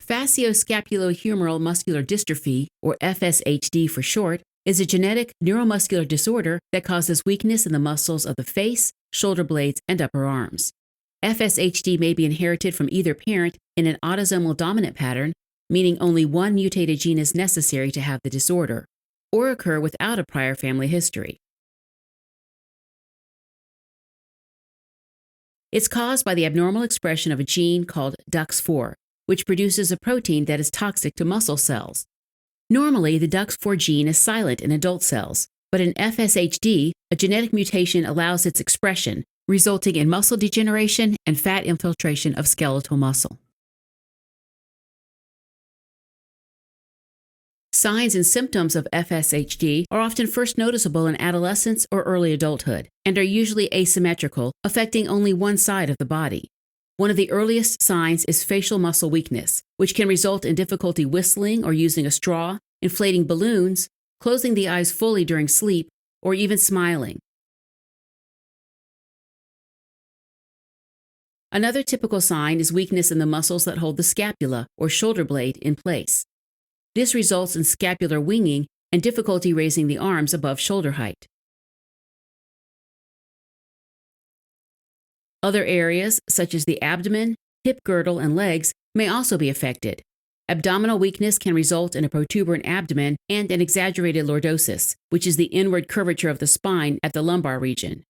Facioscapulohumeral muscular dystrophy, or FSHD for short, is a genetic neuromuscular disorder that causes weakness in the muscles of the face, shoulder blades, and upper arms. FSHD may be inherited from either parent in an autosomal dominant pattern, meaning only one mutated gene is necessary to have the disorder, or occur without a prior family history. It's caused by the abnormal expression of a gene called DUX4, which produces a protein that is toxic to muscle cells. Normally, the DUX4 gene is silent in adult cells, but in FSHD, a genetic mutation allows its expression, resulting in muscle degeneration and fat infiltration of skeletal muscle. Signs and symptoms of FSHD are often first noticeable in adolescence or early adulthood, and are usually asymmetrical, affecting only one side of the body. One of the earliest signs is facial muscle weakness, which can result in difficulty whistling or using a straw, inflating balloons, closing the eyes fully during sleep, or even smiling. Another typical sign is weakness in the muscles that hold the scapula or shoulder blade in place. This results in scapular winging and difficulty raising the arms above shoulder height. Other areas, such as the abdomen, hip girdle, and legs, may also be affected. Abdominal weakness can result in a protuberant abdomen and an exaggerated lordosis, which is the inward curvature of the spine at the lumbar region.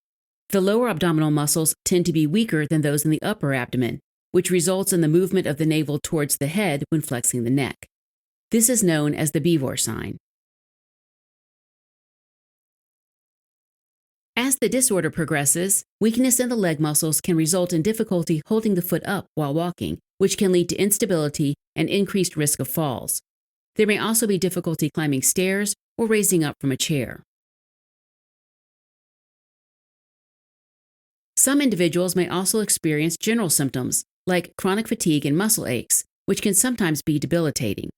The lower abdominal muscles tend to be weaker than those in the upper abdomen, which results in the movement of the navel towards the head when flexing the neck. This is known as the Beaver sign. As the disorder progresses, weakness in the leg muscles can result in difficulty holding the foot up while walking, which can lead to instability and increased risk of falls. There may also be difficulty climbing stairs or raising up from a chair. Some individuals may also experience general symptoms, like chronic fatigue and muscle aches, which can sometimes be debilitating.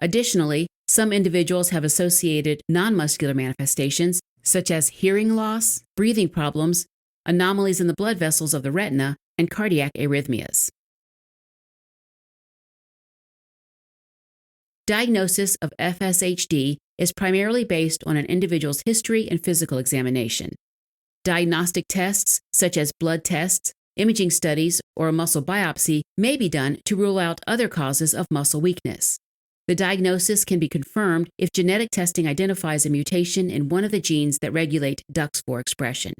Additionally, some individuals have associated non-muscular manifestations, such as hearing loss, breathing problems, anomalies in the blood vessels of the retina, and cardiac arrhythmias. Diagnosis of FSHD is primarily based on an individual's history and physical examination. Diagnostic tests, such as blood tests, imaging studies, or a muscle biopsy, may be done to rule out other causes of muscle weakness. The diagnosis can be confirmed if genetic testing identifies a mutation in one of the genes that regulate DUX4 expression.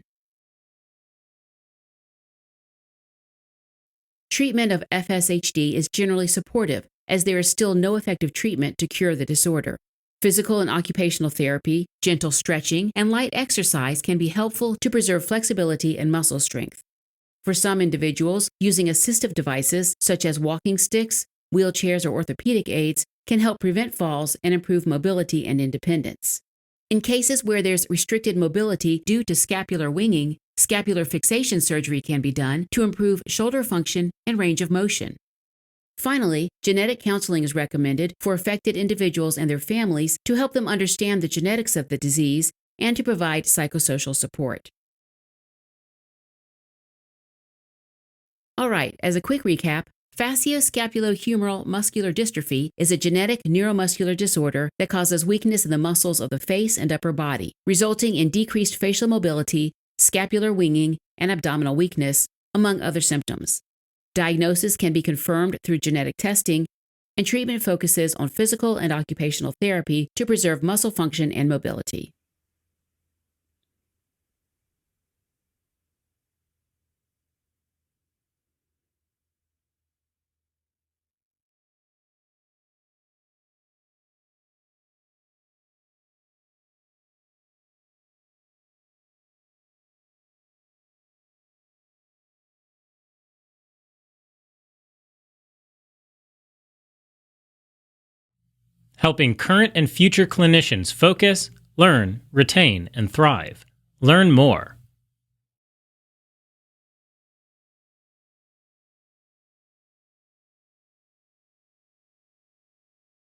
Treatment of FSHD is generally supportive, as there is still no effective treatment to cure the disorder. Physical and occupational therapy, gentle stretching, and light exercise can be helpful to preserve flexibility and muscle strength. For some individuals, using assistive devices such as walking sticks, wheelchairs, or orthopedic aids can help prevent falls and improve mobility and independence. In cases where there's restricted mobility due to scapular winging, scapular fixation surgery can be done to improve shoulder function and range of motion. Finally, genetic counseling is recommended for affected individuals and their families to help them understand the genetics of the disease and to provide psychosocial support. All right, as a quick recap, facioscapulohumeral muscular dystrophy is a genetic neuromuscular disorder that causes weakness in the muscles of the face and upper body, resulting in decreased facial mobility, scapular winging, and abdominal weakness, among other symptoms. Diagnosis can be confirmed through genetic testing, and treatment focuses on physical and occupational therapy to preserve muscle function and mobility. Helping current and future clinicians focus, learn, retain, and thrive. Learn more